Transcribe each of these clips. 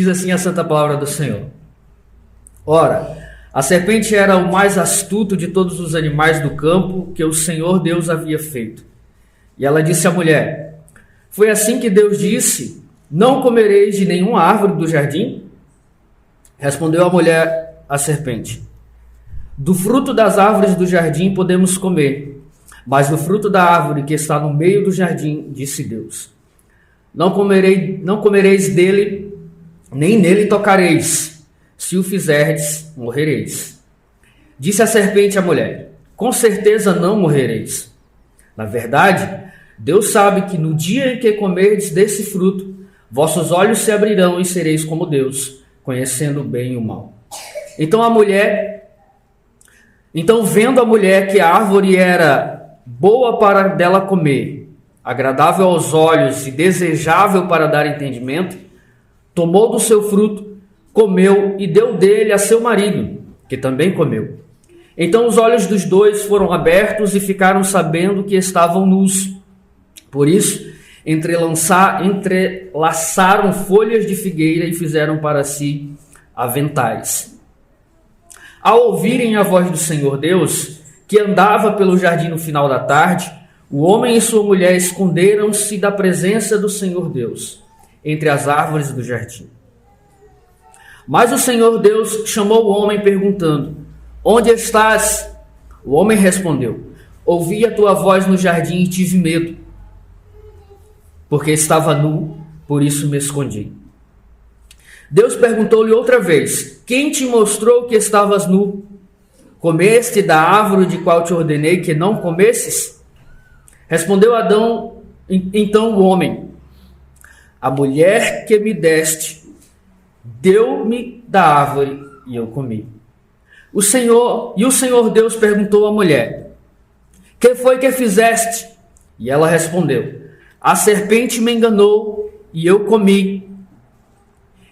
Diz assim a santa palavra do Senhor. Ora, a serpente era o mais astuto de todos os animais do campo que o Senhor Deus havia feito. E ela disse à mulher: foi assim que Deus disse: não comereis de nenhuma árvore do jardim? Respondeu a mulher à serpente: do fruto das árvores do jardim podemos comer, mas do fruto da árvore que está no meio do jardim, disse Deus: não comereis dele, nem nele tocareis. Se o fizerdes, morrereis. Disse a serpente à mulher: com certeza não morrereis. Na verdade, Deus sabe que no dia em que comerdes desse fruto, vossos olhos se abrirão e sereis como Deus, conhecendo o bem e o mal. Então vendo a mulher que a árvore era boa para dela comer, agradável aos olhos e desejável para dar entendimento, tomou do seu fruto, comeu e deu dele a seu marido, que também comeu. Então os olhos dos dois foram abertos e ficaram sabendo que estavam nus. Por isso, entrelaçaram folhas de figueira e fizeram para si aventais. Ao ouvirem a voz do Senhor Deus, que andava pelo jardim no final da tarde, o homem e sua mulher esconderam-se da presença do Senhor Deus, entre as árvores do jardim. Mas o Senhor Deus chamou o homem perguntando: onde estás? O homem respondeu: ouvi a tua voz no jardim e tive medo, porque estava nu, por isso me escondi. Deus perguntou-lhe outra vez: quem te mostrou que estavas nu? Comeste da árvore de qual te ordenei que não comesses? Respondeu então o homem: a mulher que me deste deu-me da árvore e eu comi. O Senhor Deus perguntou à mulher: que foi que fizeste? E ela respondeu: a serpente me enganou e eu comi.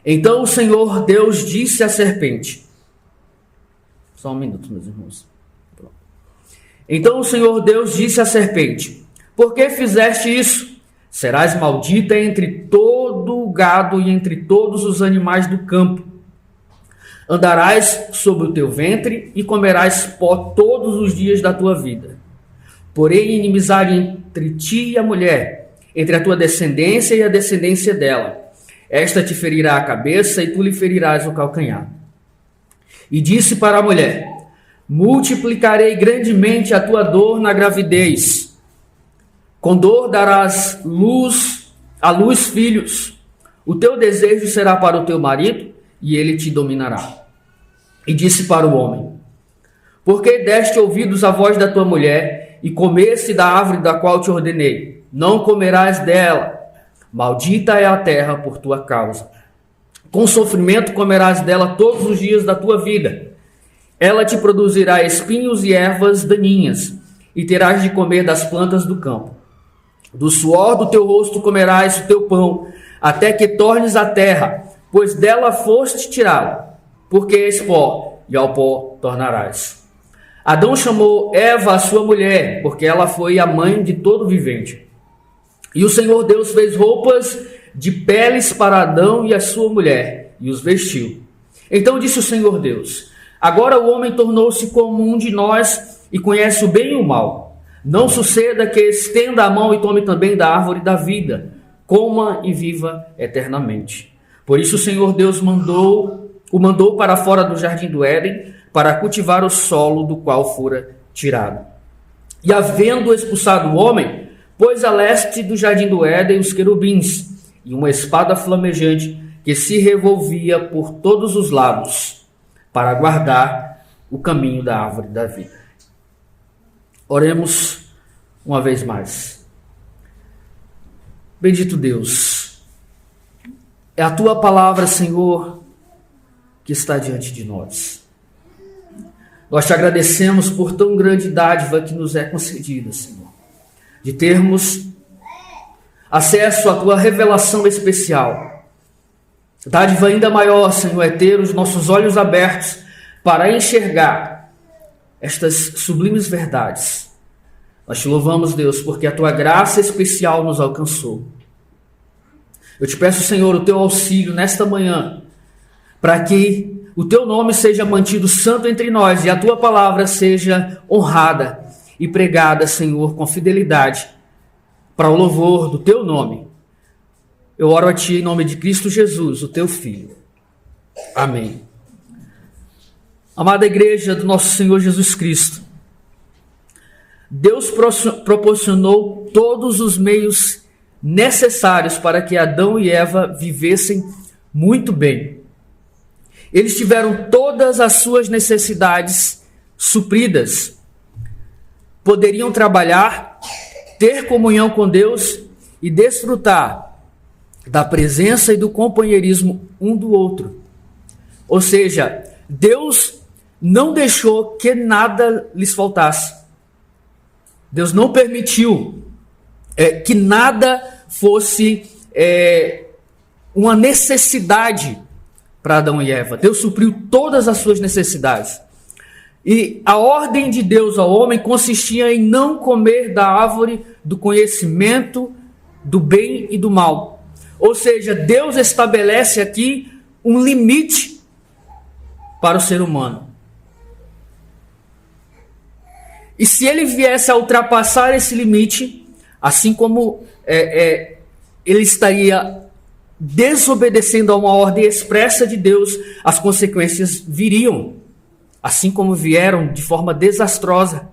Então o Senhor Deus disse à serpente: só um minuto, meus irmãos. Pronto. Então o Senhor Deus disse à serpente: por que fizeste isso? Serás maldita entre todo o gado e entre todos os animais do campo. Andarás sobre o teu ventre e comerás pó todos os dias da tua vida. Porém, inimizade entre ti e a mulher, entre a tua descendência e a descendência dela. Esta te ferirá a cabeça e tu lhe ferirás o calcanhar. E disse para a mulher: multiplicarei grandemente a tua dor na gravidez. Com dor darás à luz filhos. O teu desejo será para o teu marido e ele te dominará. E disse para o homem: por que deste ouvidos à voz da tua mulher e comeste da árvore da qual te ordenei? Não comerás dela. Maldita é a terra por tua causa. Com sofrimento comerás dela todos os dias da tua vida. Ela te produzirá espinhos e ervas daninhas, e terás de comer das plantas do campo. Do suor do teu rosto comerás o teu pão, até que tornes a terra, pois dela foste tirado, porque és pó, e ao pó tornarás. Adão chamou Eva a sua mulher, porque ela foi a mãe de todo vivente. E o Senhor Deus fez roupas de peles para Adão e a sua mulher, e os vestiu. Então disse o Senhor Deus: agora o homem tornou-se como um de nós e conhece o bem e o mal. Não suceda que estenda a mão e tome também da árvore da vida, coma e viva eternamente. Por isso o Senhor Deus o mandou para fora do jardim do Éden, para cultivar o solo do qual fora tirado. E havendo expulsado o homem, pôs a leste do jardim do Éden os querubins e uma espada flamejante que se revolvia por todos os lados, para guardar o caminho da árvore da vida. Oremos uma vez mais. Bendito Deus, é a tua palavra, Senhor, que está diante de nós. Nós te agradecemos por tão grande dádiva que nos é concedida, Senhor, de termos acesso à tua revelação especial. Dádiva ainda maior, Senhor, é ter os nossos olhos abertos para enxergar estas sublimes verdades. Nós te louvamos, Deus, porque a tua graça especial nos alcançou. Eu te peço, Senhor, o teu auxílio nesta manhã, para que o teu nome seja mantido santo entre nós e a tua palavra seja honrada e pregada, Senhor, com fidelidade, para o louvor do teu nome. Eu oro a ti em nome de Cristo Jesus, o teu Filho. Amém. Amada igreja do nosso Senhor Jesus Cristo, Deus proporcionou todos os meios necessários para que Adão e Eva vivessem muito bem. Eles tiveram todas as suas necessidades supridas. Poderiam trabalhar, ter comunhão com Deus e desfrutar da presença e do companheirismo um do outro. Ou seja, Deus não deixou que nada lhes faltasse. Deus não permitiu que nada fosse uma necessidade para Adão e Eva. Deus supriu todas as suas necessidades. E a ordem de Deus ao homem consistia em não comer da árvore do conhecimento do bem e do mal. Ou seja, Deus estabelece aqui um limite para o ser humano. E se ele viesse a ultrapassar esse limite, assim como ele estaria desobedecendo a uma ordem expressa de Deus, as consequências viriam, assim como vieram de forma desastrosa.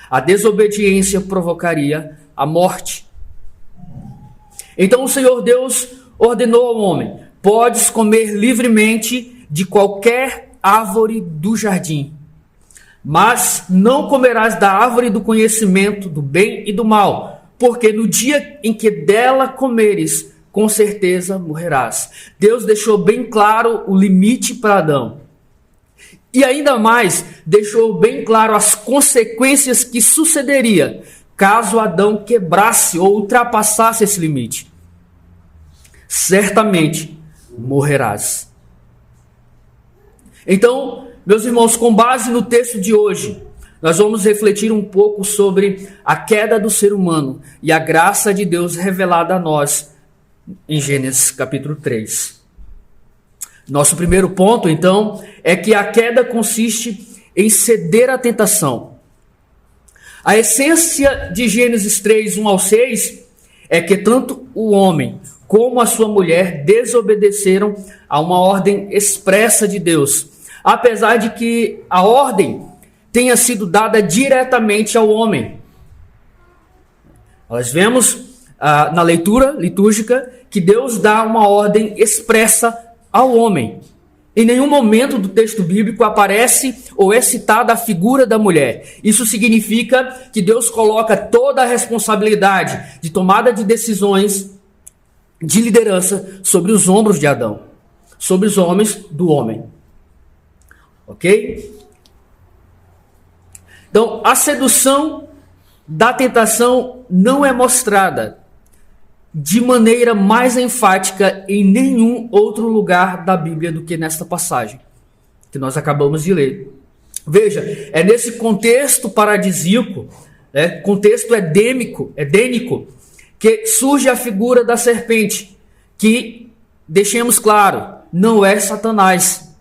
A desobediência provocaria a morte. Então o Senhor Deus ordenou ao homem: podes comer livremente de qualquer árvore do jardim, mas não comerás da árvore do conhecimento do bem e do mal, porque no dia em que dela comeres, com certeza morrerás. Deus deixou bem claro o limite para Adão. E ainda mais, deixou bem claro as consequências que sucederia caso Adão quebrasse ou ultrapassasse esse limite. Certamente morrerás. Então, meus irmãos, com base no texto de hoje, nós vamos refletir um pouco sobre a queda do ser humano e a graça de Deus revelada a nós em Gênesis capítulo 3. Nosso primeiro ponto, então, é que a queda consiste em ceder à tentação. A essência de Gênesis 3, 1 ao 6, é que tanto o homem como a sua mulher desobedeceram a uma ordem expressa de Deus, apesar de que a ordem tenha sido dada diretamente ao homem. Nós vemos na leitura litúrgica que Deus dá uma ordem expressa ao homem. Em nenhum momento do texto bíblico aparece ou é citada a figura da mulher. Isso significa que Deus coloca toda a responsabilidade de tomada de decisões, de liderança, sobre os ombros de Adão, sobre os homens do homem. Ok? Então, a sedução da tentação não é mostrada de maneira mais enfática em nenhum outro lugar da Bíblia do que nesta passagem que nós acabamos de ler. Veja, é nesse contexto paradisíaco, contexto edênico, que surge a figura da serpente, que, deixemos claro, não é Satanás.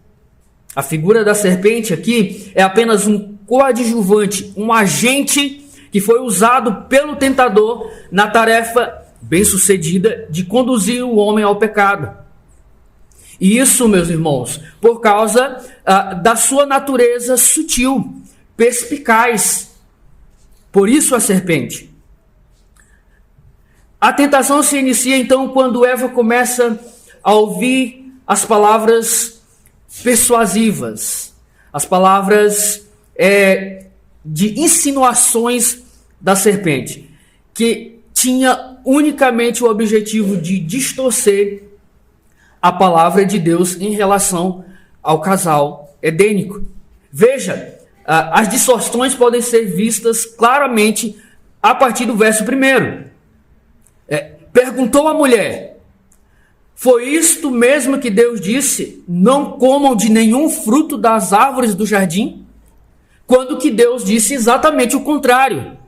A figura da serpente aqui é apenas um coadjuvante, um agente que foi usado pelo tentador na tarefa bem-sucedida de conduzir o homem ao pecado. E isso, meus irmãos, por causa da sua natureza sutil, perspicaz. Por isso a serpente. A tentação se inicia então quando Eva começa a ouvir as palavras persuasivas, as palavras de insinuações da serpente, que tinha unicamente o objetivo de distorcer a palavra de Deus em relação ao casal edênico. Veja, as distorções podem ser vistas claramente a partir do verso 1. Perguntou a mulher: foi isto mesmo que Deus disse, não comam de nenhum fruto das árvores do jardim? Quando que Deus disse exatamente o contrário.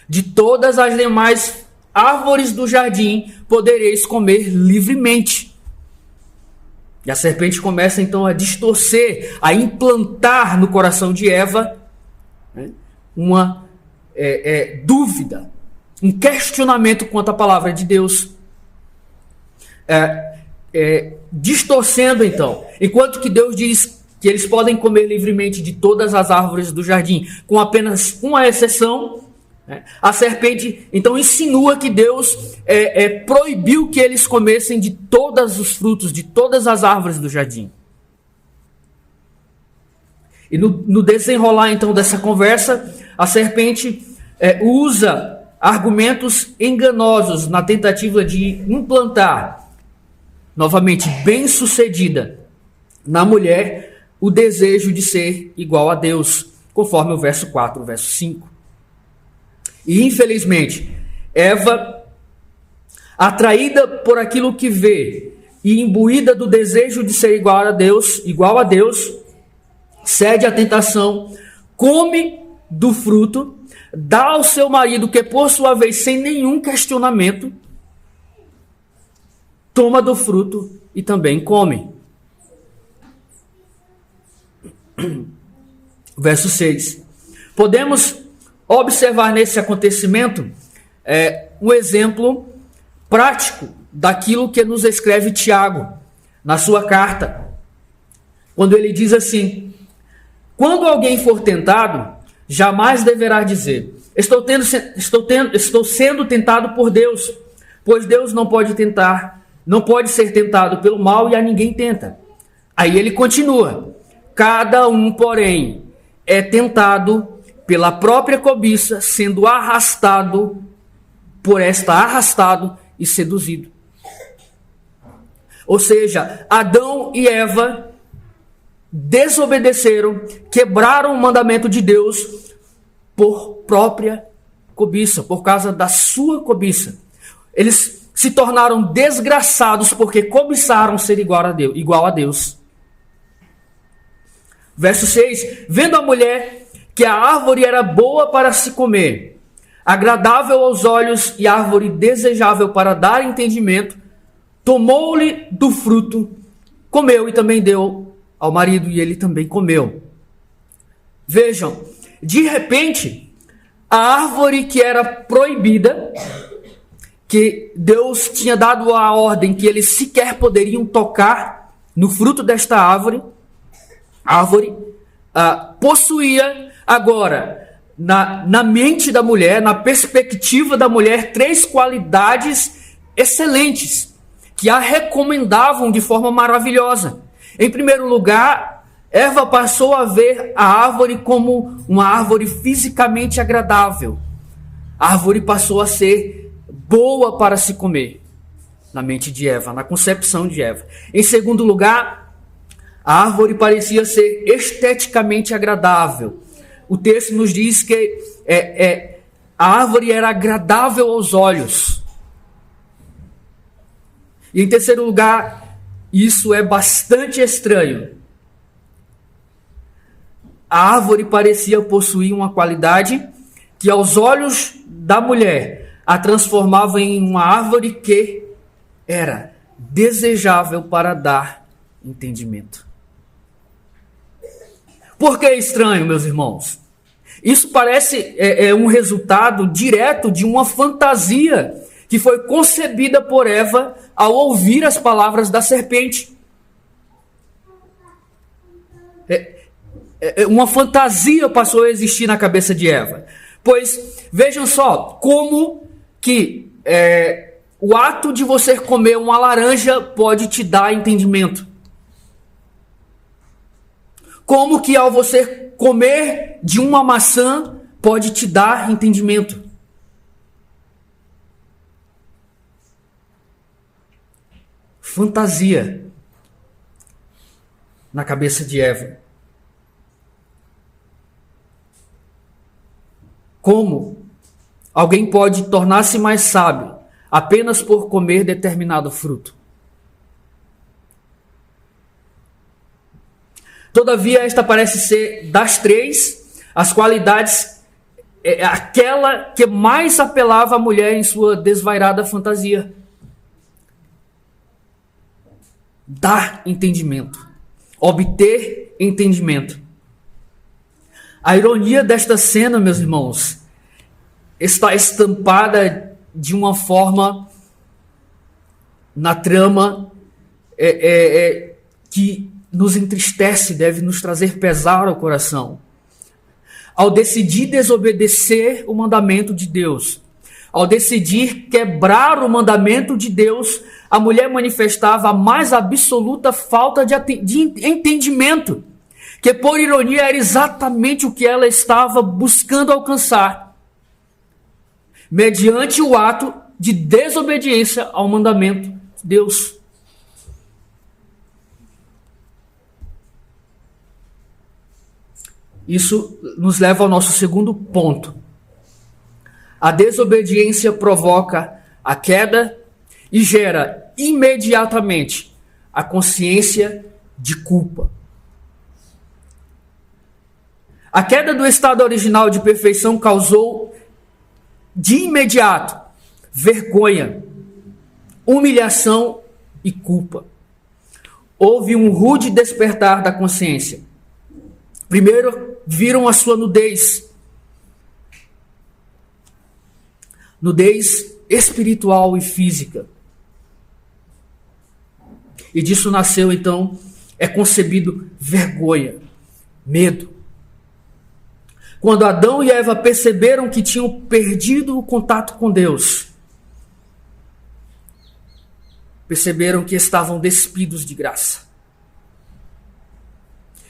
De todas as demais árvores do jardim podereis comer livremente. E a serpente começa então a distorcer, a implantar no coração de Eva, né, uma dúvida, um questionamento quanto à palavra de Deus. Distorcendo então, enquanto que Deus diz que eles podem comer livremente de todas as árvores do jardim, com apenas uma exceção, né, a serpente então insinua que Deus proibiu que eles comessem de todos os frutos, de todas as árvores do jardim. E no desenrolar então dessa conversa, a serpente usa argumentos enganosos na tentativa de implantar, novamente bem sucedida, na mulher o desejo de ser igual a Deus, conforme o verso 4, o verso 5. E infelizmente, Eva, atraída por aquilo que vê e imbuída do desejo de ser igual a Deus, cede à tentação, come do fruto, dá ao seu marido, que por sua vez, sem nenhum questionamento, toma do fruto e também come. Verso 6. Podemos observar nesse acontecimento um exemplo prático daquilo que nos escreve Tiago na sua carta, quando ele diz assim: quando alguém for tentado, jamais deverá dizer: estou sendo tentado por Deus, pois Deus não pode ser tentado pelo mal e a ninguém tenta. Aí ele continua: cada um, porém, é tentado pela própria cobiça, sendo arrastado e seduzido. Ou seja, Adão e Eva desobedeceram, quebraram o mandamento de Deus por própria cobiça, por causa da sua cobiça. Eles se tornaram desgraçados porque cobiçaram ser igual a Deus. Verso 6. Vendo a mulher que a árvore era boa para se comer, agradável aos olhos e árvore desejável para dar entendimento, tomou-lhe do fruto, comeu e também deu ao marido, e ele também comeu. Vejam, de repente, a árvore que era proibida, que Deus tinha dado a ordem que eles sequer poderiam tocar no fruto desta árvore, possuía agora, na mente da mulher, na perspectiva da mulher, 3 qualidades excelentes, que a recomendavam de forma maravilhosa. Em primeiro lugar, Eva passou a ver a árvore como uma árvore fisicamente agradável. A árvore passou a ser boa para se comer, na mente de Eva, na concepção de Eva. Em segundo lugar, a árvore parecia ser esteticamente agradável. O texto nos diz que a árvore era agradável aos olhos. E em terceiro lugar, isso é bastante estranho. A árvore parecia possuir uma qualidade que aos olhos da mulher a transformava em uma árvore que era desejável para dar entendimento. Por que é estranho, meus irmãos? Isso parece um resultado direto de uma fantasia que foi concebida por Eva ao ouvir as palavras da serpente. Uma fantasia passou a existir na cabeça de Eva. Pois, vejam só, como que o ato de você comer uma laranja pode te dar entendimento. Como que ao você comer de uma maçã pode te dar entendimento. Fantasia na cabeça de Eva. Como alguém pode tornar-se mais sábio apenas por comer determinado fruto? Todavia, esta parece ser, das 3, as qualidades é aquela que mais apelava à mulher em sua desvairada fantasia. Dar entendimento. Obter entendimento. A ironia desta cena, meus irmãos, está estampada de uma forma na trama que nos entristece, deve nos trazer pesar ao coração. Ao decidir desobedecer o mandamento de Deus, ao decidir quebrar o mandamento de Deus, a mulher manifestava a mais absoluta falta de entendimento, que por ironia era exatamente o que ela estava buscando alcançar, mediante o ato de desobediência ao mandamento de Deus. Isso nos leva ao nosso segundo ponto. A desobediência provoca a queda e gera imediatamente a consciência de culpa. A queda do estado original de perfeição causou de imediato vergonha, humilhação e culpa. Houve um rude despertar da consciência. Primeiro, viram a sua nudez. Nudez espiritual e física. E disso nasceu, então, é concebido vergonha, medo. Quando Adão e Eva perceberam que tinham perdido o contato com Deus, perceberam que estavam despidos de graça.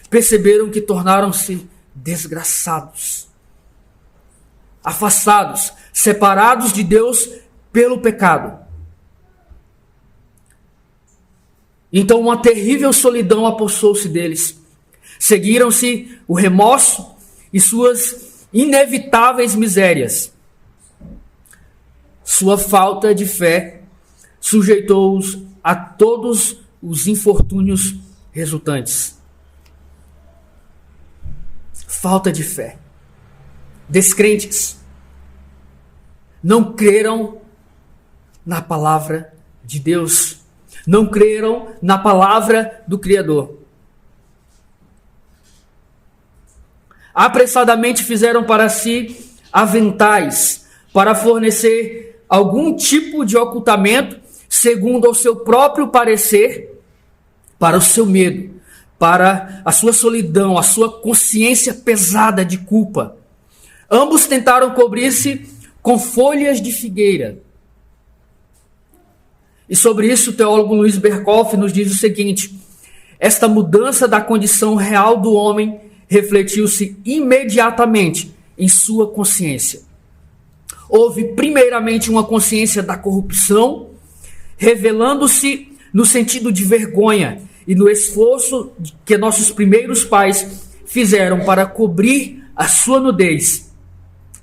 Perceberam que tornaram-se desgraçados, afastados, separados de Deus pelo pecado. Então uma terrível solidão apossou-se deles. Seguiram-se o remorso e suas inevitáveis misérias. Sua falta de fé sujeitou-os a todos os infortúnios resultantes. Falta de fé. Descrentes. Não creram na palavra de Deus. Não creram na palavra do Criador. Apressadamente fizeram para si aventais para fornecer algum tipo de ocultamento, segundo o seu próprio parecer, para o seu medo, para a sua solidão, a sua consciência pesada de culpa. Ambos tentaram cobrir-se com folhas de figueira. E sobre isso o teólogo Luiz Berkhoff nos diz o seguinte: esta mudança da condição real do homem refletiu-se imediatamente em sua consciência. Houve primeiramente uma consciência da corrupção, revelando-se no sentido de vergonha e no esforço que nossos primeiros pais fizeram para cobrir a sua nudez.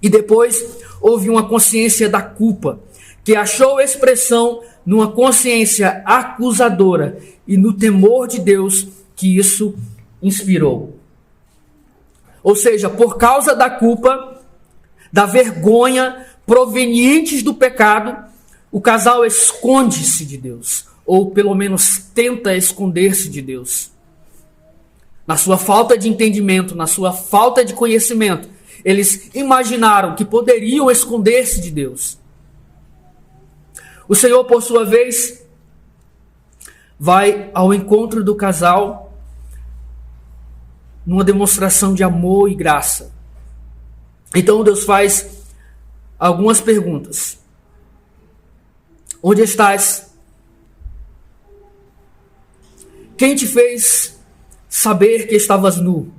E depois houve uma consciência da culpa, que achou expressão numa consciência acusadora e no temor de Deus que isso inspirou. Ou seja, por causa da culpa, da vergonha provenientes do pecado, o casal esconde-se de Deus, ou pelo menos tenta esconder-se de Deus. Na sua falta de entendimento, na sua falta de conhecimento, eles imaginaram que poderiam esconder-se de Deus. O Senhor, por sua vez, vai ao encontro do casal numa demonstração de amor e graça. Então Deus faz algumas perguntas. Onde estás? Quem te fez saber que estavas nu?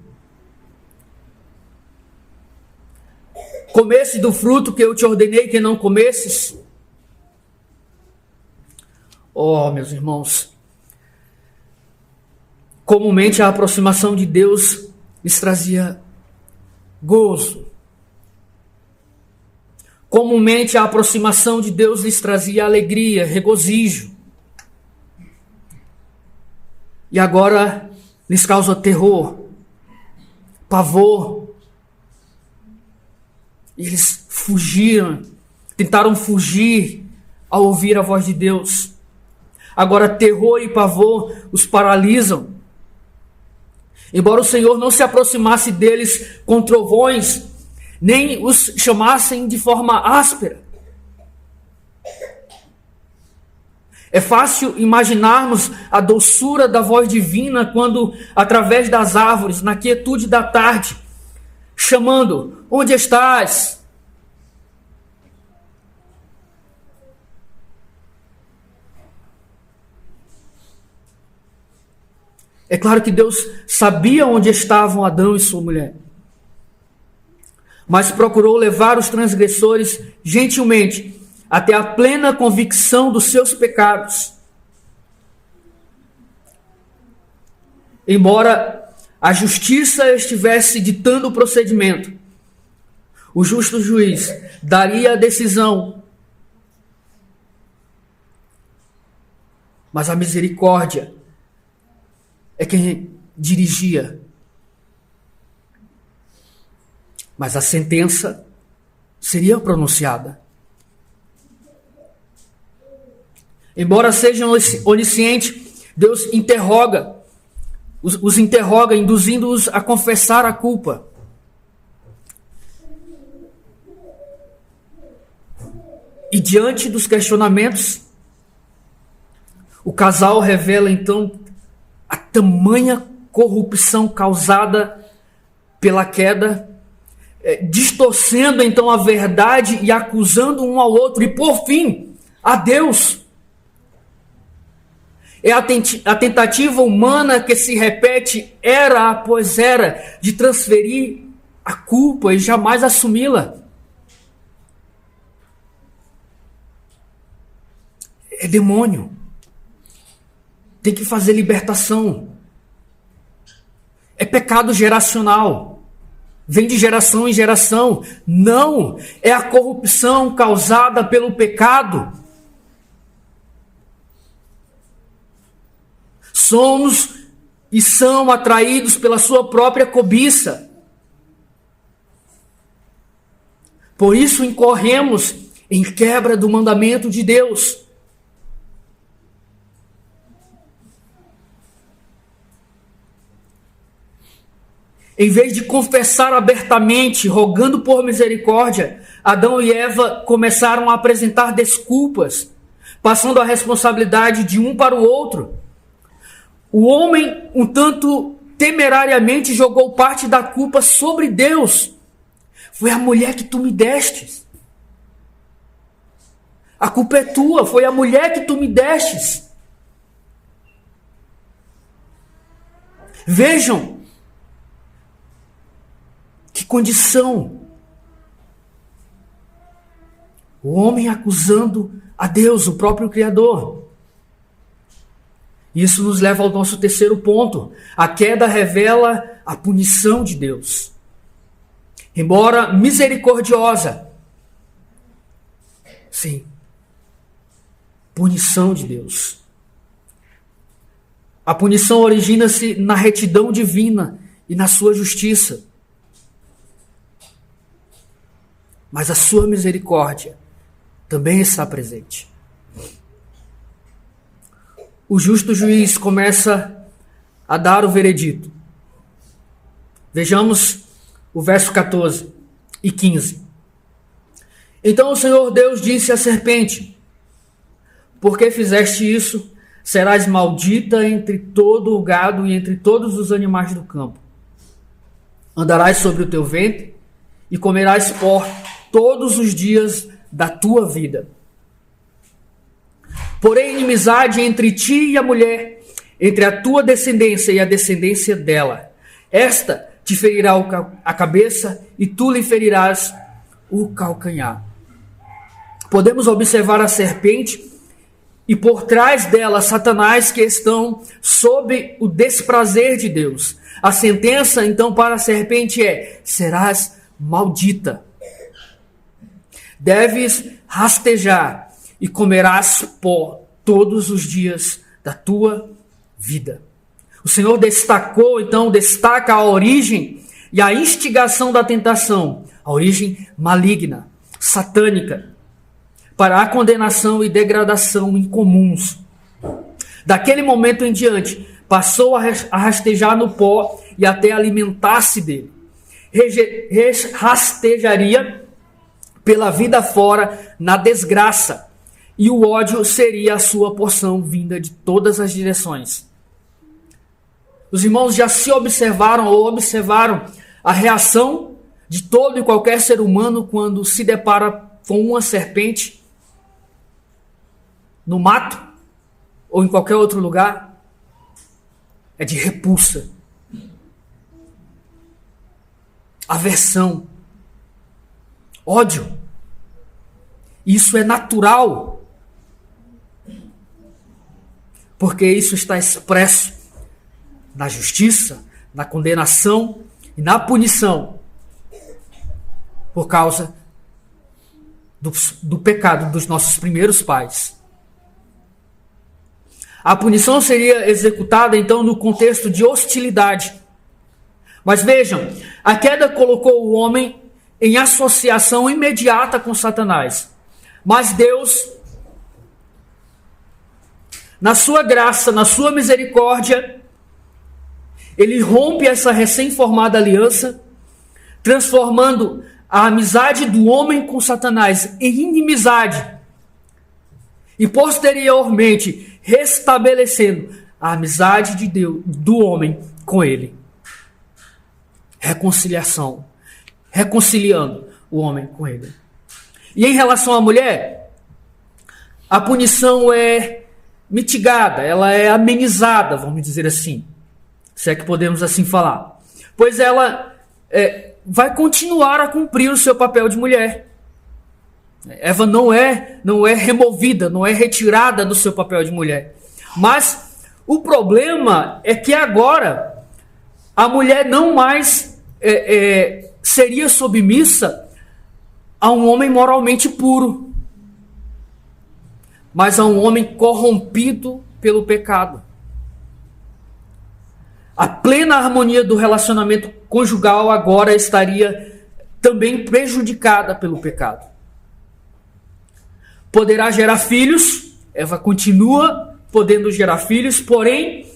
Comeste do fruto que eu te ordenei que não comesses? Oh, meus irmãos, comumente a aproximação de Deus lhes trazia gozo. Comumente a aproximação de Deus lhes trazia alegria, regozijo. E agora lhes causa terror, pavor. E eles fugiram, tentaram fugir ao ouvir a voz de Deus. Agora terror e pavor os paralisam. Embora o Senhor não se aproximasse deles com trovões, nem os chamassem de forma áspera. É fácil imaginarmos a doçura da voz divina quando, através das árvores, na quietude da tarde, chamando: onde estás? É claro que Deus sabia onde estavam Adão e sua mulher, mas procurou levar os transgressores gentilmente até a plena convicção dos seus pecados. Embora a justiça estivesse ditando o procedimento, o justo juiz daria a decisão, mas a misericórdia é quem dirigia. Mas a sentença seria pronunciada. Embora seja onisciente, Deus os interroga, induzindo-os a confessar a culpa. E diante dos questionamentos, o casal revela então a tamanha corrupção causada pela queda, distorcendo então a verdade e acusando um ao outro, e por fim, a Deus. É a tentativa humana que se repete era após era de transferir a culpa e jamais assumi-la. É demônio. Tem que fazer libertação. É pecado geracional. Vem de geração em geração. Não, é a corrupção causada pelo pecado. Somos e são atraídos pela sua própria cobiça. Por isso incorremos em quebra do mandamento de Deus. Em vez de confessar abertamente, rogando por misericórdia, Adão e Eva começaram a apresentar desculpas, passando a responsabilidade de um para o outro. O homem, um tanto temerariamente, jogou parte da culpa sobre Deus. Foi a mulher que tu me destes. A culpa é tua, foi a mulher que tu me destes. Vejam que condição. O homem acusando a Deus, o próprio Criador. Isso nos leva ao nosso terceiro ponto. A queda revela a punição de Deus. Embora misericordiosa, sim, punição de Deus. A punição origina-se na retidão divina e na sua justiça. Mas a sua misericórdia também está presente. O justo juiz começa a dar o veredito. Vejamos o verso 14 e 15. Então o Senhor Deus disse à serpente: por que fizeste isso? Serás maldita entre todo o gado e entre todos os animais do campo. Andarás sobre o teu ventre e comerás pó todos os dias da tua vida. Porém, inimizade entre ti e a mulher, entre a tua descendência e a descendência dela. Esta te ferirá a cabeça e tu lhe ferirás o calcanhar. Podemos observar a serpente e por trás dela Satanás, que estão sob o desprazer de Deus. A sentença então para a serpente é: serás maldita. Deves rastejar e comerás pó todos os dias da tua vida. O Senhor destaca a origem e a instigação da tentação, a origem maligna, satânica, para a condenação e degradação incomuns. Daquele momento em diante, passou a rastejar no pó e até alimentar-se dele. Rastejaria pela vida fora na desgraça, e o ódio seria a sua porção vinda de todas as direções. Os irmãos já se observaram ou observaram a reação de todo e qualquer ser humano quando se depara com uma serpente no mato ou em qualquer outro lugar? É de repulsa, aversão, ódio. Isso é natural, porque isso está expresso na justiça, na condenação e na punição por causa do pecado dos nossos primeiros pais. A punição seria executada então no contexto de hostilidade. Mas vejam, a queda colocou o homem em associação imediata com Satanás. Mas Deus, na sua graça, na sua misericórdia, ele rompe essa recém-formada aliança, transformando a amizade do homem com Satanás em inimizade e posteriormente restabelecendo a amizade de Deus, do homem com ele. Reconciliação, reconciliando o homem com ele. E em relação à mulher, a punição é mitigada, ela é amenizada, vamos dizer assim, se é que podemos assim falar, pois ela vai continuar a cumprir o seu papel de mulher. Eva não é removida, não é retirada do seu papel de mulher. Mas o problema é que agora a mulher não mais seria submissa a um homem moralmente puro, mas a um homem corrompido pelo pecado. A plena harmonia do relacionamento conjugal agora estaria também prejudicada pelo pecado. Poderá gerar filhos, Eva continua podendo gerar filhos, porém,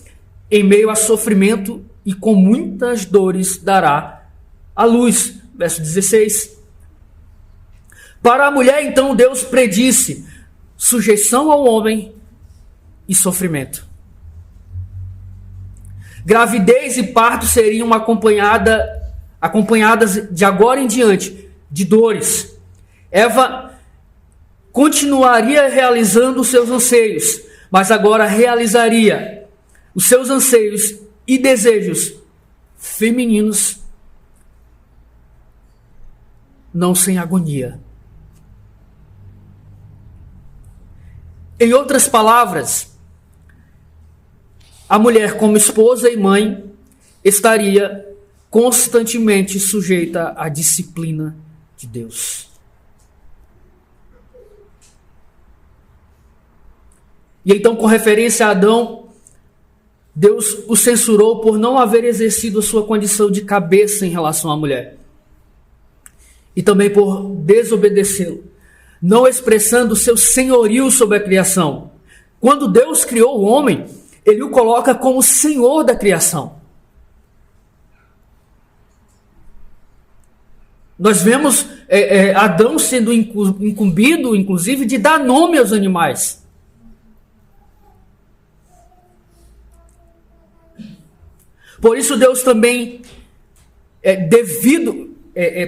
em meio a sofrimento e com muitas dores dará à luz. Verso 16. Para a mulher, então, Deus predisse sujeição ao homem e sofrimento. Gravidez e parto seriam acompanhadas de agora em diante de dores. Eva continuaria realizando os seus anseios, mas agora realizaria os seus anseios e desejos femininos, não sem agonia. Em outras palavras, a mulher, como esposa e mãe, estaria constantemente sujeita à disciplina de Deus. E então, com referência a Adão, Deus o censurou por não haver exercido a sua condição de cabeça em relação à mulher. E também por desobedecê-lo, não expressando o seu senhorio sobre a criação. Quando Deus criou o homem, ele o coloca como senhor da criação. Nós vemos Adão sendo incumbido, inclusive, de dar nome aos animais. Por isso Deus também,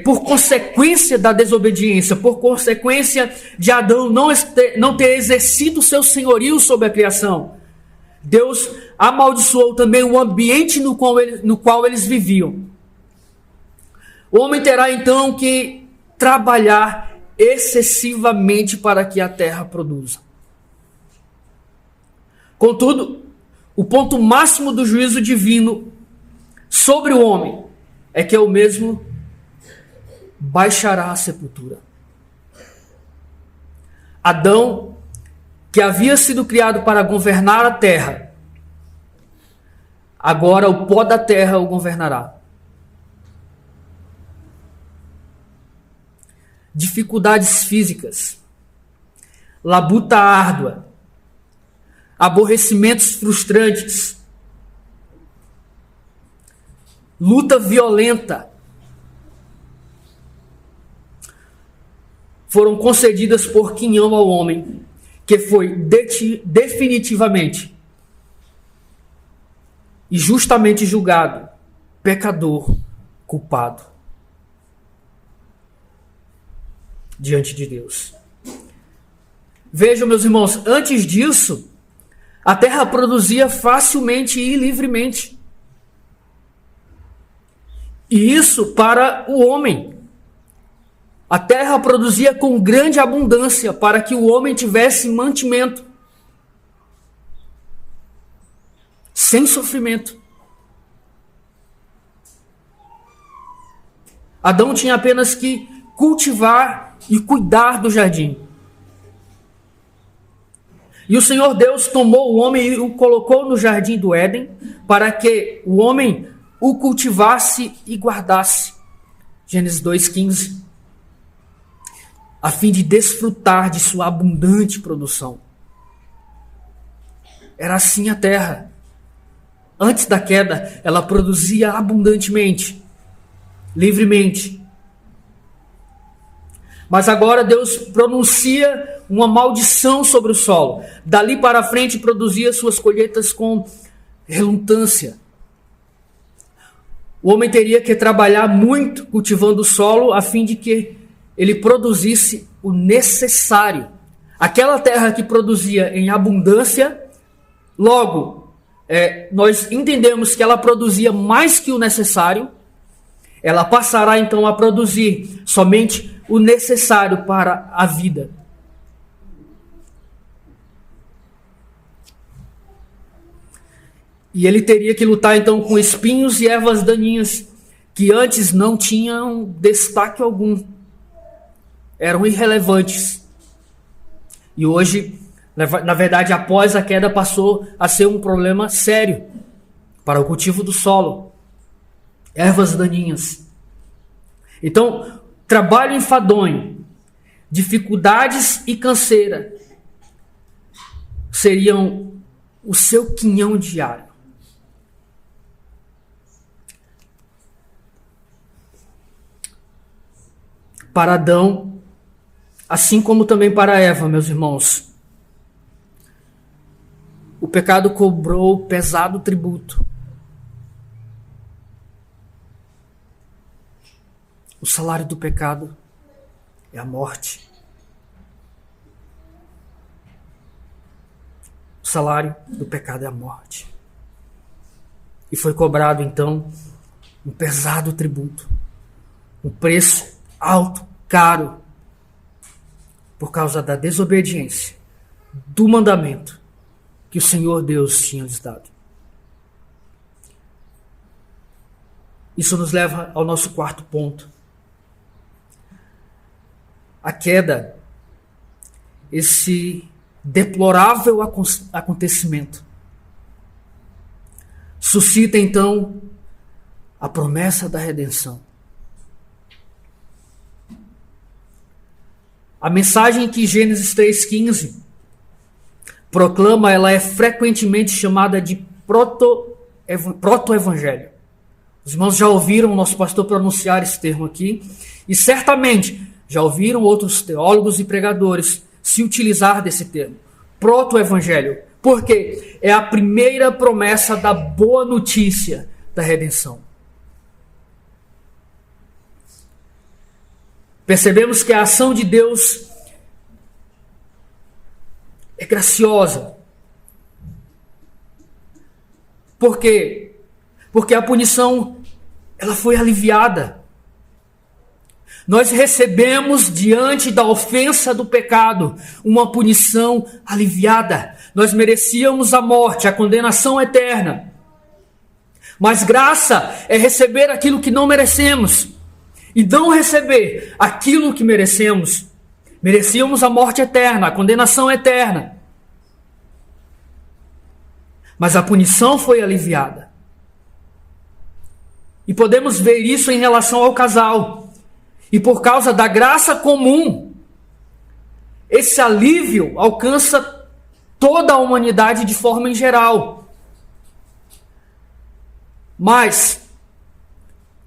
por consequência da desobediência, por consequência de Adão não ter exercido o seu senhorio sobre a criação, Deus amaldiçoou também o ambiente no qual eles viviam. O homem terá então que trabalhar excessivamente para que a terra produza. Contudo, o ponto máximo do juízo divino sobre o homem é que o mesmo baixará à sepultura. Adão, que havia sido criado para governar a terra, agora o pó da terra o governará. dificuldades físicas, labuta árdua, aborrecimentos frustrantes, luta violenta, foram concedidas por quem ama ao homem, que foi definitivamente e justamente julgado pecador, culpado diante de Deus. Vejam, meus irmãos, antes disso, a terra produzia facilmente e livremente. E isso para o homem. A terra produzia com grande abundância para que o homem tivesse mantimento, sem sofrimento. Adão tinha apenas que cultivar e cuidar do jardim. E o Senhor Deus tomou o homem e o colocou no jardim do Éden para que o homem o cultivasse e guardasse. Gênesis 2:15. A fim de desfrutar de sua abundante produção. Era assim a terra. Antes da queda, ela produzia abundantemente, livremente. Mas agora Deus pronuncia uma maldição sobre o solo. Dali para frente produzia suas colheitas com relutância. O homem teria que trabalhar muito cultivando o solo a fim de que ele produzisse o necessário. Aquela terra que produzia em abundância, logo, nós entendemos que ela produzia mais que o necessário, ela passará então a produzir somente o necessário para a vida. E ele teria que lutar então com espinhos e ervas daninhas, que antes não tinham destaque algum. Eram irrelevantes. E hoje, na verdade, após a queda, passou a ser um problema sério para o cultivo do solo. Ervas daninhas. Então, trabalho enfadonho, dificuldades e canseira seriam o seu quinhão diário. Para Adão, assim como também para Eva, meus irmãos, o pecado cobrou pesado tributo. O salário do pecado é a morte. O salário do pecado é a morte. E foi cobrado, então, um pesado tributo. Um preço alto, caro, por causa da desobediência do mandamento que o Senhor Deus tinha lhes dado. Isso nos leva ao nosso quarto ponto. A queda, esse deplorável acontecimento, suscita então a promessa da redenção. A mensagem que Gênesis 3,15 proclama, ela é frequentemente chamada de proto-evangelho. Os irmãos já ouviram o nosso pastor pronunciar esse termo aqui, e certamente já ouviram outros teólogos e pregadores se utilizar desse termo, proto-evangelho, porque é a primeira promessa da boa notícia da redenção. Percebemos que a ação de Deus é graciosa. Por quê? Porque a punição, ela foi aliviada. Nós recebemos, diante da ofensa do pecado, uma punição aliviada. Nós merecíamos a morte, a condenação eterna. Mas graça é receber aquilo que não merecemos. E não receber aquilo que merecemos. Merecíamos a morte eterna, a condenação eterna. Mas a punição foi aliviada. E podemos ver isso em relação ao casal. E por causa da graça comum, esse alívio alcança toda a humanidade de forma em geral. Mas,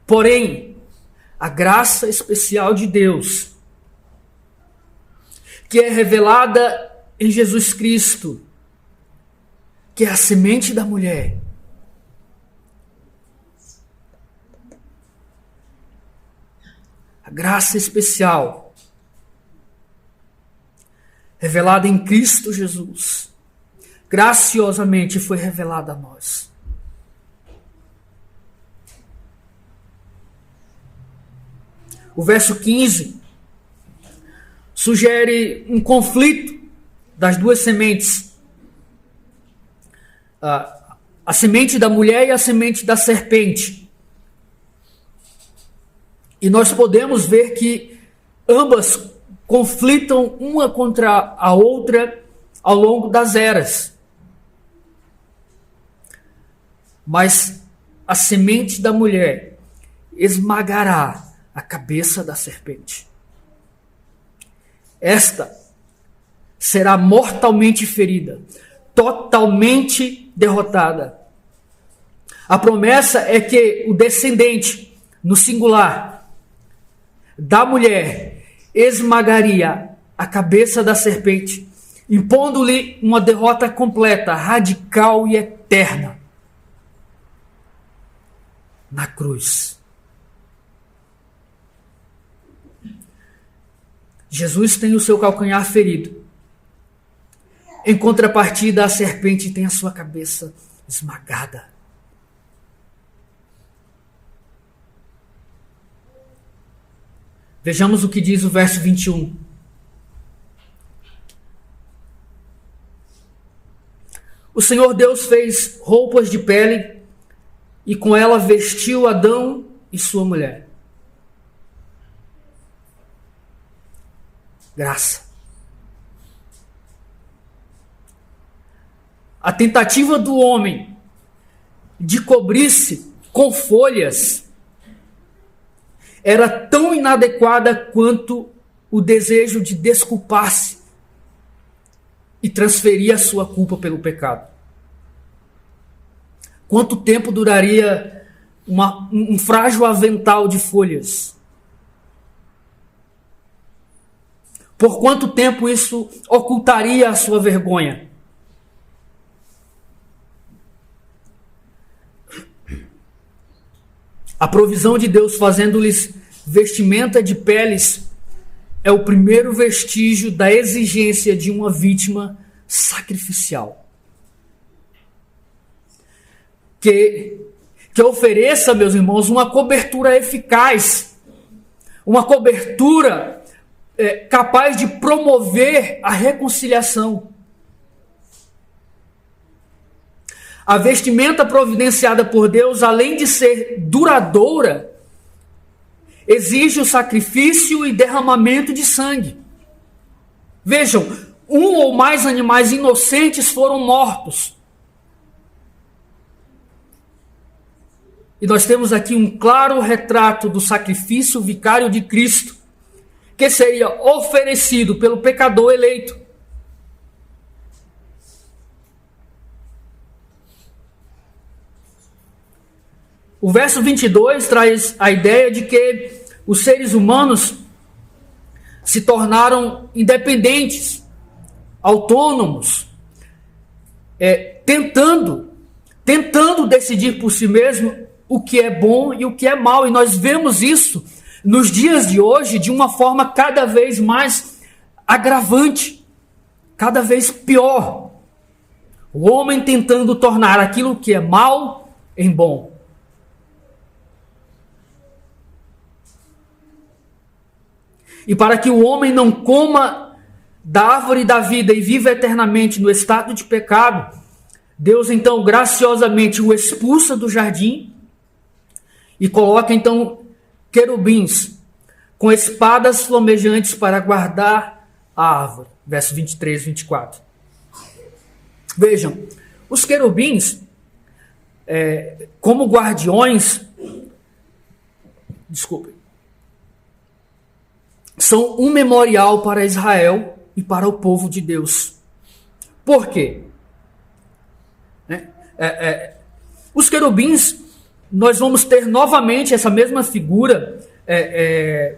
porém, a graça especial de Deus, que é revelada em Jesus Cristo, que é a semente da mulher, a graça especial revelada em Cristo Jesus, graciosamente foi revelada a nós. O verso 15 sugere um conflito das duas sementes. A semente da mulher e a semente da serpente. E nós podemos ver que ambas conflitam uma contra a outra ao longo das eras. Mas a semente da mulher esmagará a cabeça da serpente. Esta será mortalmente ferida, totalmente derrotada. A promessa é que o descendente, no singular, da mulher, esmagaria a cabeça da serpente, impondo-lhe uma derrota completa, radical e eterna na cruz. Jesus tem o seu calcanhar ferido. Em contrapartida, a serpente tem a sua cabeça esmagada. Vejamos o que diz o verso 21. O Senhor Deus fez roupas de pele e com ela vestiu Adão e sua mulher. Graça. A tentativa do homem de cobrir-se com folhas era tão inadequada quanto o desejo de desculpar-se e transferir a sua culpa pelo pecado. Quanto tempo duraria um frágil avental de folhas? Por quanto tempo isso ocultaria a sua vergonha? A provisão de Deus fazendo-lhes vestimenta de peles é o primeiro vestígio da exigência de uma vítima sacrificial. Que ofereça, meus irmãos, uma cobertura eficaz, uma cobertura capaz de promover a reconciliação. A vestimenta providenciada por Deus, além de ser duradoura, exige o sacrifício e derramamento de sangue. Vejam, um ou mais animais inocentes foram mortos. E nós temos aqui um claro retrato do sacrifício vicário de Cristo, que seria oferecido pelo pecador eleito. O verso 22 traz a ideia de que os seres humanos se tornaram independentes, autônomos, tentando decidir por si mesmo o que é bom e o que é mal. E nós vemos isso nos dias de hoje de uma forma cada vez mais agravante, cada vez pior. O homem tentando tornar aquilo que é mal em bom. E para que o homem não coma da árvore da vida e viva eternamente no estado de pecado, Deus então graciosamente o expulsa do jardim e coloca então querubins com espadas flamejantes para guardar a árvore. Verso 23 e 24. Vejam, os querubins, como guardiões, são um memorial para Israel e para o povo de Deus. Por quê? Os querubins, nós vamos ter novamente essa mesma figura,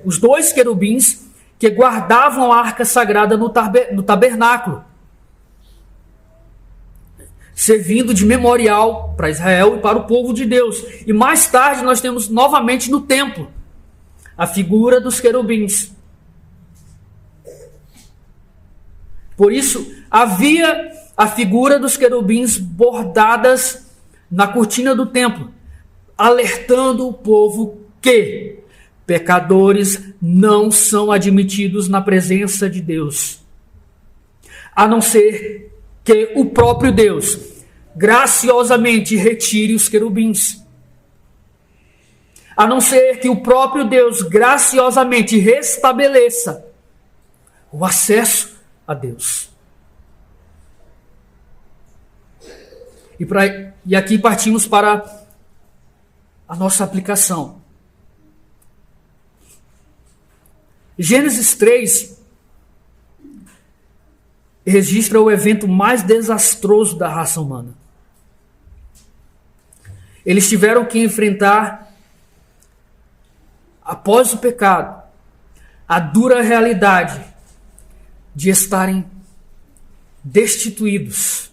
os dois querubins que guardavam a arca sagrada no tabernáculo, servindo de memorial para Israel e para o povo de Deus. E mais tarde nós temos novamente no templo a figura dos querubins. Por isso, havia a figura dos querubins bordadas na cortina do templo, alertando o povo que pecadores não são admitidos na presença de Deus, a não ser que o próprio Deus graciosamente retire os querubins. A não ser que o próprio Deus graciosamente restabeleça o acesso a Deus. E aqui partimos para a nossa aplicação. Gênesis 3 registra o evento mais desastroso da raça humana. Eles tiveram que enfrentar, após o pecado, a dura realidade de estarem destituídos,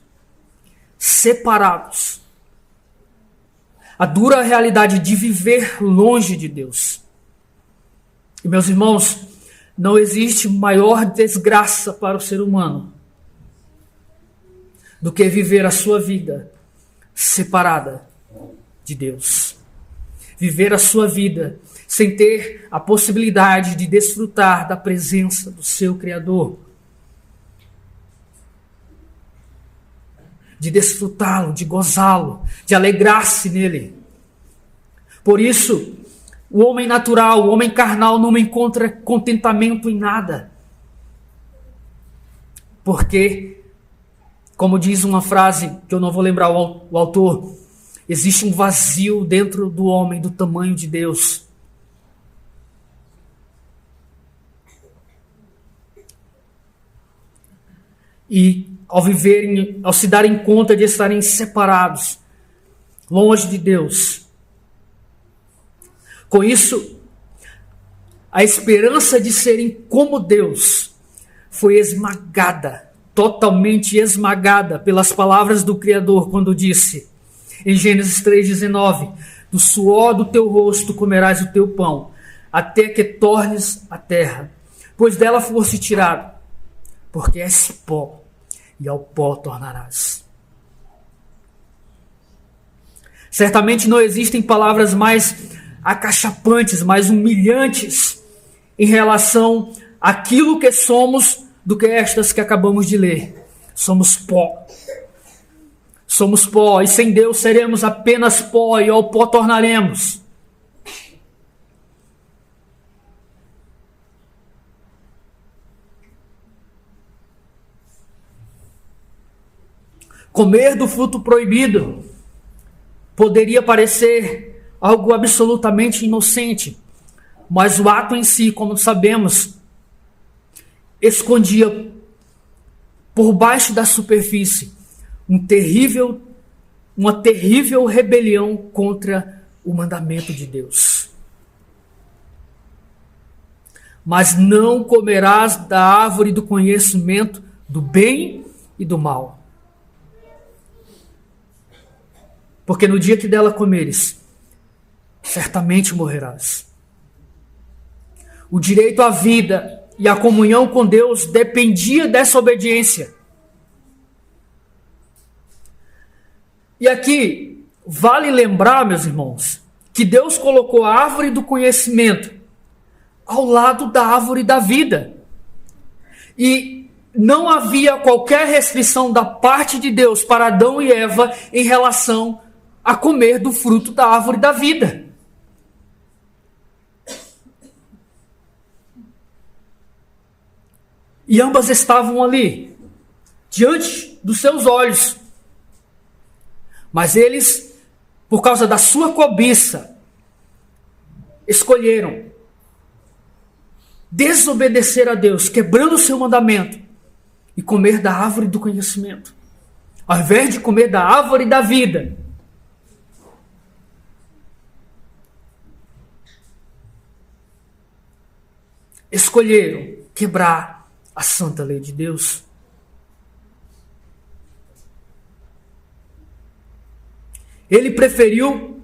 separados. A dura realidade de viver longe de Deus. E, meus irmãos, não existe maior desgraça para o ser humano do que viver a sua vida separada de Deus. Viver a sua vida sem ter a possibilidade de desfrutar da presença do seu Criador. De desfrutá-lo, de gozá-lo, de alegrar-se nele. Por isso, o homem natural, o homem carnal não encontra contentamento em nada. Porque, como diz uma frase, que eu não vou lembrar o autor, existe um vazio dentro do homem do tamanho de Deus. E ao se darem conta de estarem separados, longe de Deus, com isso, a esperança de serem como Deus foi esmagada, totalmente esmagada pelas palavras do Criador, quando disse, em Gênesis 3,19, do suor do teu rosto comerás o teu pão, até que tornes a terra, pois dela foste tirado, porque és pó, e ao pó tornarás. Certamente não existem palavras mais acachapantes, mais humilhantes em relação àquilo que somos do que estas que acabamos de ler. Somos pó. Somos pó, e sem Deus seremos apenas pó, e ao pó tornaremos. Comer do fruto proibido poderia parecer algo absolutamente inocente, mas o ato em si, como sabemos, escondia por baixo da superfície uma terrível rebelião contra o mandamento de Deus. Mas não comerás da árvore do conhecimento do bem e do mal. Porque no dia que dela comeres, certamente morrerás. O direito à vida e à comunhão com Deus dependia dessa obediência. E aqui, vale lembrar, meus irmãos, que Deus colocou a árvore do conhecimento ao lado da árvore da vida. E não havia qualquer restrição da parte de Deus para Adão e Eva em relação a comer do fruto da árvore da vida. E ambas estavam ali, diante dos seus olhos. Mas eles, por causa da sua cobiça, escolheram desobedecer a Deus, quebrando o seu mandamento, e comer da árvore do conhecimento, ao invés de comer da árvore da vida. Escolheram quebrar a santa lei de Deus. Ele preferiu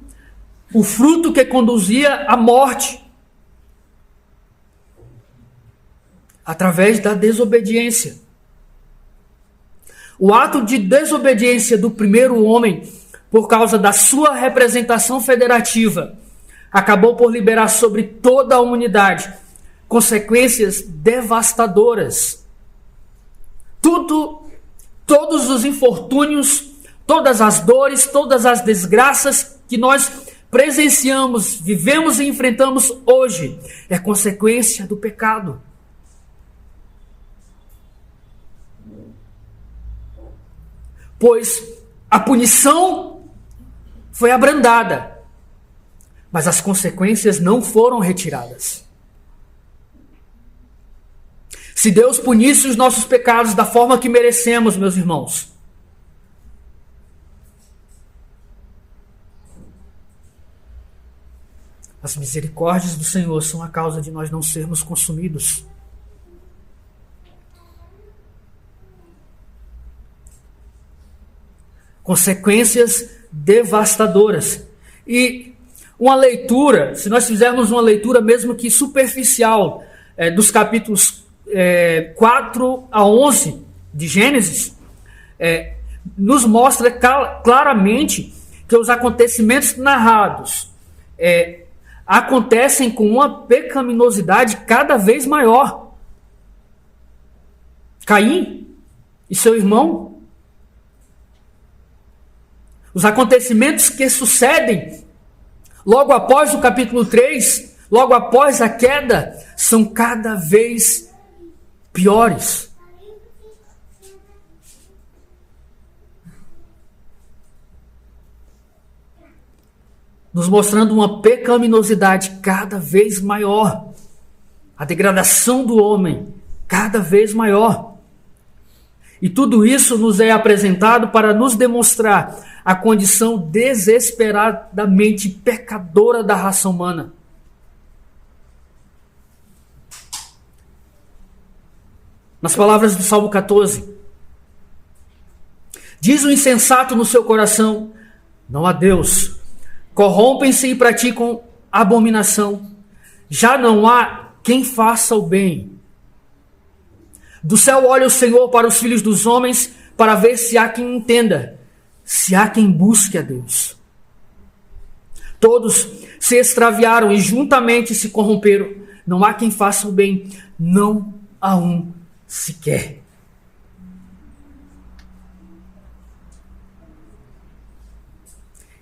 o fruto que conduzia à morte, através da desobediência. O ato de desobediência do primeiro homem, por causa da sua representação federativa, acabou por liberar sobre toda a humanidade consequências devastadoras. Todos os infortúnios, todas as dores, todas as desgraças que nós presenciamos, vivemos e enfrentamos hoje, é consequência do pecado. Pois a punição foi abrandada, mas as consequências não foram retiradas. Se Deus punisse os nossos pecados da forma que merecemos, meus irmãos, as misericórdias do Senhor são a causa de nós não sermos consumidos. Consequências devastadoras. E uma leitura, se nós fizermos uma leitura mesmo que superficial, dos capítulos 4 a 11 de Gênesis, nos mostra claramente que os acontecimentos narrados acontecem com uma pecaminosidade cada vez maior. Caim e seu irmão, os acontecimentos que sucedem logo após o capítulo 3, logo após a queda, são cada vez piores. Nos mostrando uma pecaminosidade cada vez maior. A degradação do homem cada vez maior. E tudo isso nos é apresentado para nos demonstrar a condição desesperadamente pecadora da raça humana. Nas palavras do Salmo 14, diz o insensato no seu coração: não há Deus. Corrompem-se e praticam abominação. Já não há quem faça o bem. Do céu olha o Senhor para os filhos dos homens, para ver se há quem entenda, se há quem busque a Deus. Todos se extraviaram e juntamente se corromperam. Não há quem faça o bem, não há um sequer.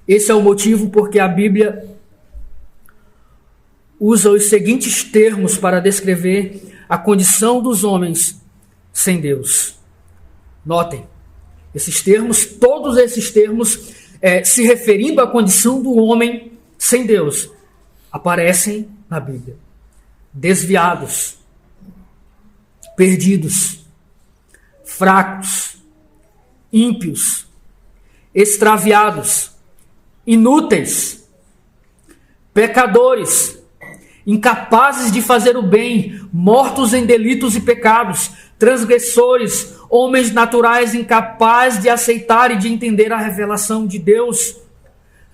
Esse é o motivo porque a Bíblia usa os seguintes termos para descrever a condição dos homens sem Deus. Notem, esses termos, todos esses termos, se referindo à condição do homem sem Deus, aparecem na Bíblia. Desviados, perdidos, fracos, ímpios, extraviados, inúteis, pecadores, incapazes de fazer o bem, mortos em delitos e pecados, transgressores, homens naturais incapazes de aceitar e de entender a revelação de Deus,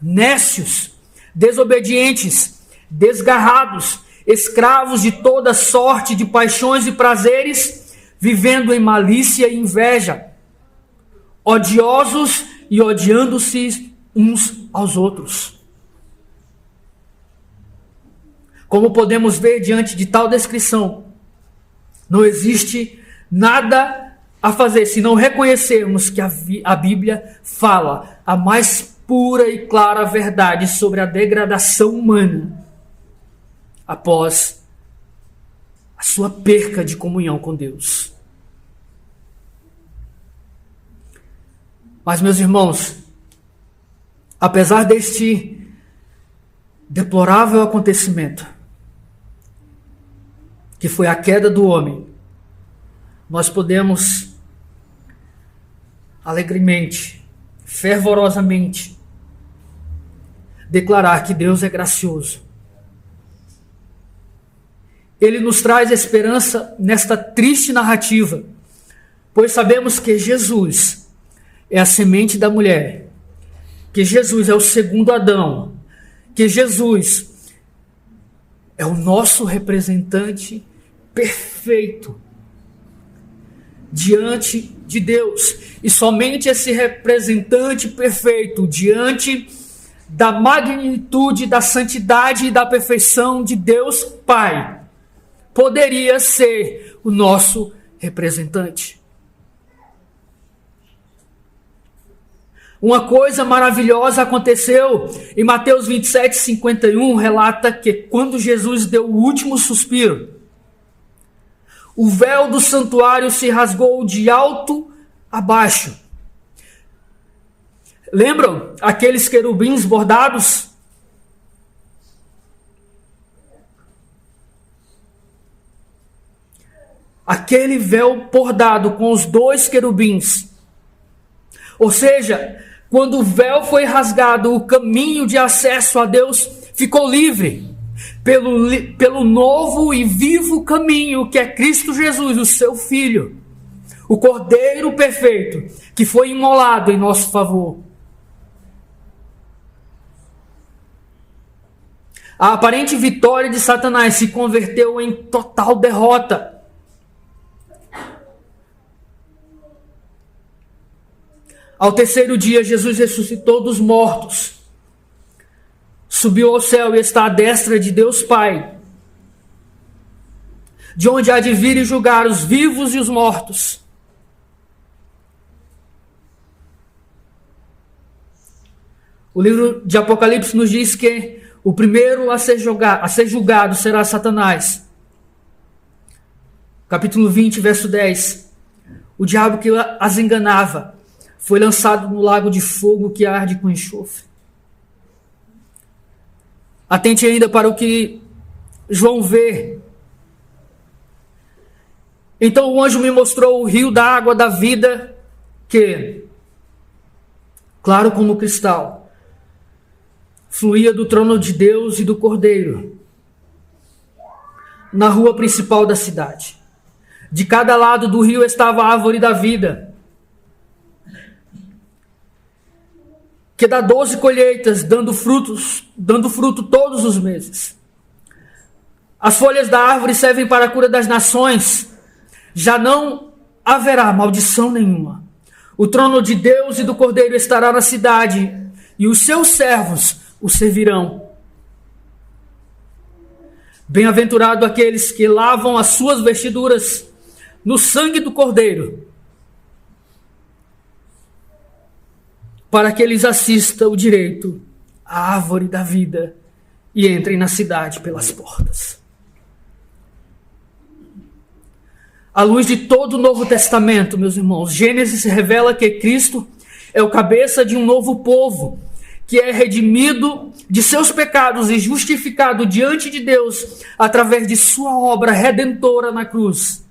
nécios, desobedientes, desgarrados, escravos de toda sorte de paixões e prazeres, vivendo em malícia e inveja, odiosos e odiando-se uns aos outros. Como podemos ver diante de tal descrição, não existe nada a fazer se não reconhecermos que a Bíblia fala a mais pura e clara verdade sobre a degradação humana após a sua perca de comunhão com Deus. Mas, meus irmãos, apesar deste deplorável acontecimento, que foi a queda do homem, nós podemos alegremente, fervorosamente, declarar que Deus é gracioso. Ele nos traz esperança nesta triste narrativa, pois sabemos que Jesus é a semente da mulher, que Jesus é o segundo Adão, que Jesus é o nosso representante perfeito diante de Deus. E somente esse representante perfeito diante da magnitude, da santidade e da perfeição de Deus Pai poderia ser o nosso representante. Uma coisa maravilhosa aconteceu em Mateus 27:51, relata que quando Jesus deu o último suspiro, o véu do santuário se rasgou de alto a baixo. Lembram aqueles querubins bordados? Aquele véu bordado com os dois querubins. Ou seja, quando o véu foi rasgado, o caminho de acesso a Deus ficou livre pelo novo e vivo caminho que é Cristo Jesus, o seu Filho, o Cordeiro perfeito, que foi imolado em nosso favor. A aparente vitória de Satanás se converteu em total derrota. Ao terceiro dia, Jesus ressuscitou dos mortos, subiu ao céu e está à destra de Deus Pai, de onde há de vir e julgar os vivos e os mortos. O livro de Apocalipse nos diz que o primeiro a ser julgado será Satanás. Capítulo 20, verso 10. O diabo que as enganava foi lançado no lago de fogo que arde com enxofre. Atente ainda para o que João vê. Então o anjo me mostrou o rio da água da vida que, claro como cristal, fluía do trono de Deus e do Cordeiro, na rua principal da cidade. De cada lado do rio estava a árvore da vida, que dá 12 colheitas, dando fruto todos os meses. As folhas da árvore servem para a cura das nações. Já não haverá maldição nenhuma. O trono de Deus e do Cordeiro estará na cidade, e os seus servos o servirão. Bem-aventurado aqueles que lavam as suas vestiduras no sangue do Cordeiro, para que eles assistam o direito à árvore da vida e entrem na cidade pelas portas. À luz de todo o Novo Testamento, meus irmãos, Gênesis revela que Cristo é o cabeça de um novo povo, que é redimido de seus pecados e justificado diante de Deus através de sua obra redentora na cruz.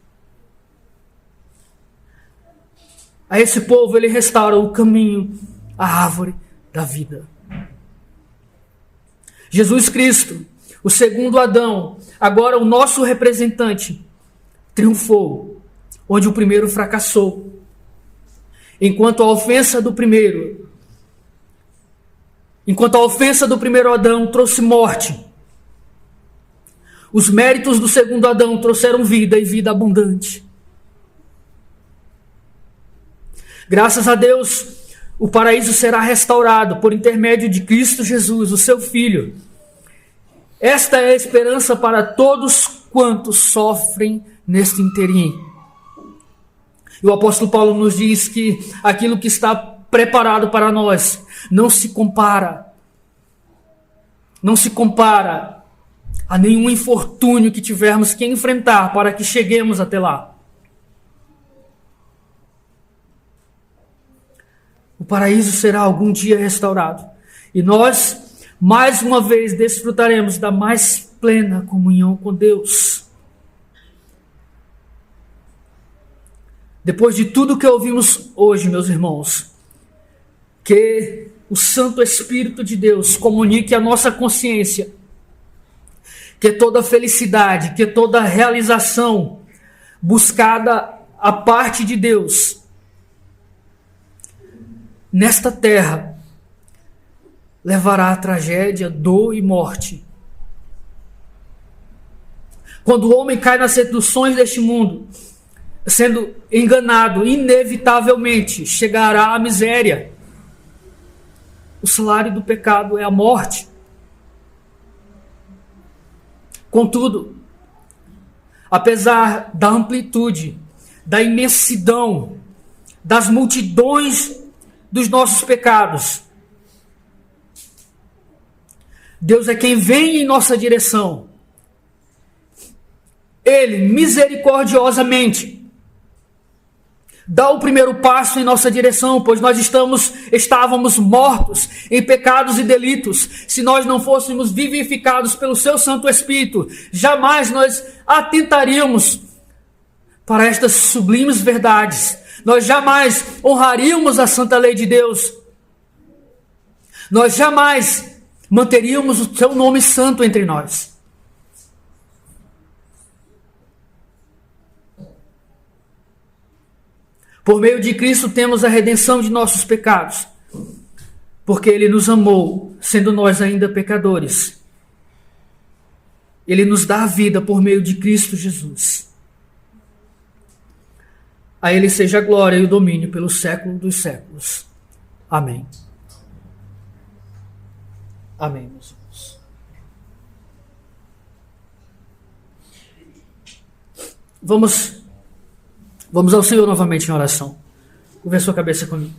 A esse povo ele restaura o caminho, a árvore da vida. Jesus Cristo, o segundo Adão, agora o nosso representante, triunfou onde o primeiro fracassou. Enquanto a ofensa do primeiro Adão trouxe morte, os méritos do segundo Adão trouxeram vida e vida abundante. Graças a Deus, o paraíso será restaurado por intermédio de Cristo Jesus, o seu Filho. Esta é a esperança para todos quantos sofrem neste interim. E o apóstolo Paulo nos diz que aquilo que está preparado para nós não se compara a nenhum infortúnio que tivermos que enfrentar para que cheguemos até lá. O paraíso será algum dia restaurado. E nós, mais uma vez, desfrutaremos da mais plena comunhão com Deus. depois de tudo que ouvimos hoje, meus irmãos, que o Santo Espírito de Deus comunique à nossa consciência que toda felicidade, que toda realização buscada a parte de Deus nesta terra levará a tragédia, dor e morte. Quando o homem cai nas seduções deste mundo, sendo enganado, inevitavelmente chegará à miséria. O salário do pecado é a morte. Contudo, apesar da amplitude, da imensidão, das multidões dos nossos pecados, Deus é quem vem em nossa direção. Ele, misericordiosamente, dá o primeiro passo em nossa direção, pois nós estávamos mortos em pecados e delitos. Se nós não fôssemos vivificados pelo seu Santo Espírito, jamais nós atentaríamos para estas sublimes verdades. Nós jamais honraríamos a santa lei de Deus. Nós jamais manteríamos o seu nome santo entre nós. Por meio de Cristo temos a redenção de nossos pecados, porque Ele nos amou, sendo nós ainda pecadores. Ele nos dá a vida por meio de Cristo Jesus. A Ele seja a glória e o domínio pelo século dos séculos. Amém. Amém, meus irmãos. Vamos ao Senhor novamente em oração. Curva a sua cabeça comigo.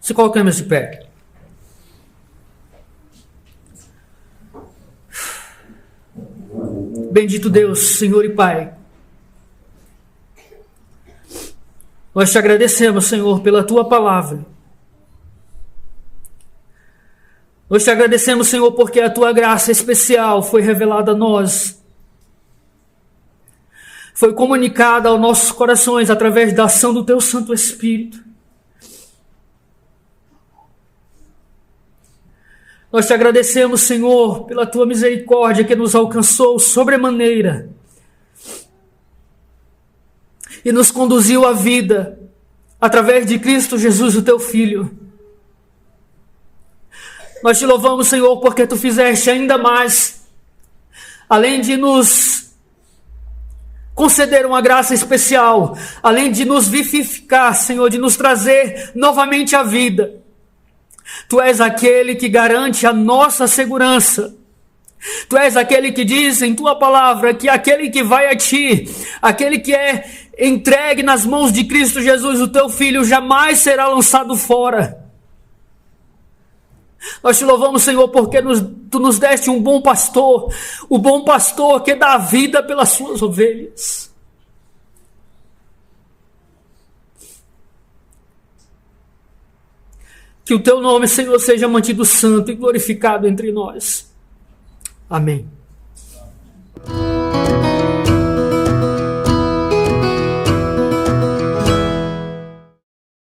Se colocamos de pé. Bendito Deus, Senhor e Pai. Nós te agradecemos, Senhor, pela tua palavra. Nós te agradecemos, Senhor, porque a tua graça especial foi revelada a nós. Foi comunicada aos nossos corações através da ação do teu Santo Espírito. Nós te agradecemos, Senhor, pela tua misericórdia que nos alcançou sobremaneira e nos conduziu à vida através de Cristo Jesus, o teu Filho. Nós te louvamos, Senhor, porque tu fizeste ainda mais, além de nos conceder uma graça especial, além de nos vivificar, Senhor, de nos trazer novamente à vida. Tu és aquele que garante a nossa segurança. Tu és aquele que diz em tua palavra que aquele que vai a ti, aquele que é entregue nas mãos de Cristo Jesus, o teu Filho, jamais será lançado fora. Nós te louvamos, Senhor, porque tu nos deste um bom pastor, o bom pastor que dá a vida pelas suas ovelhas. Que o teu nome, Senhor, seja mantido santo e glorificado entre nós. Amém.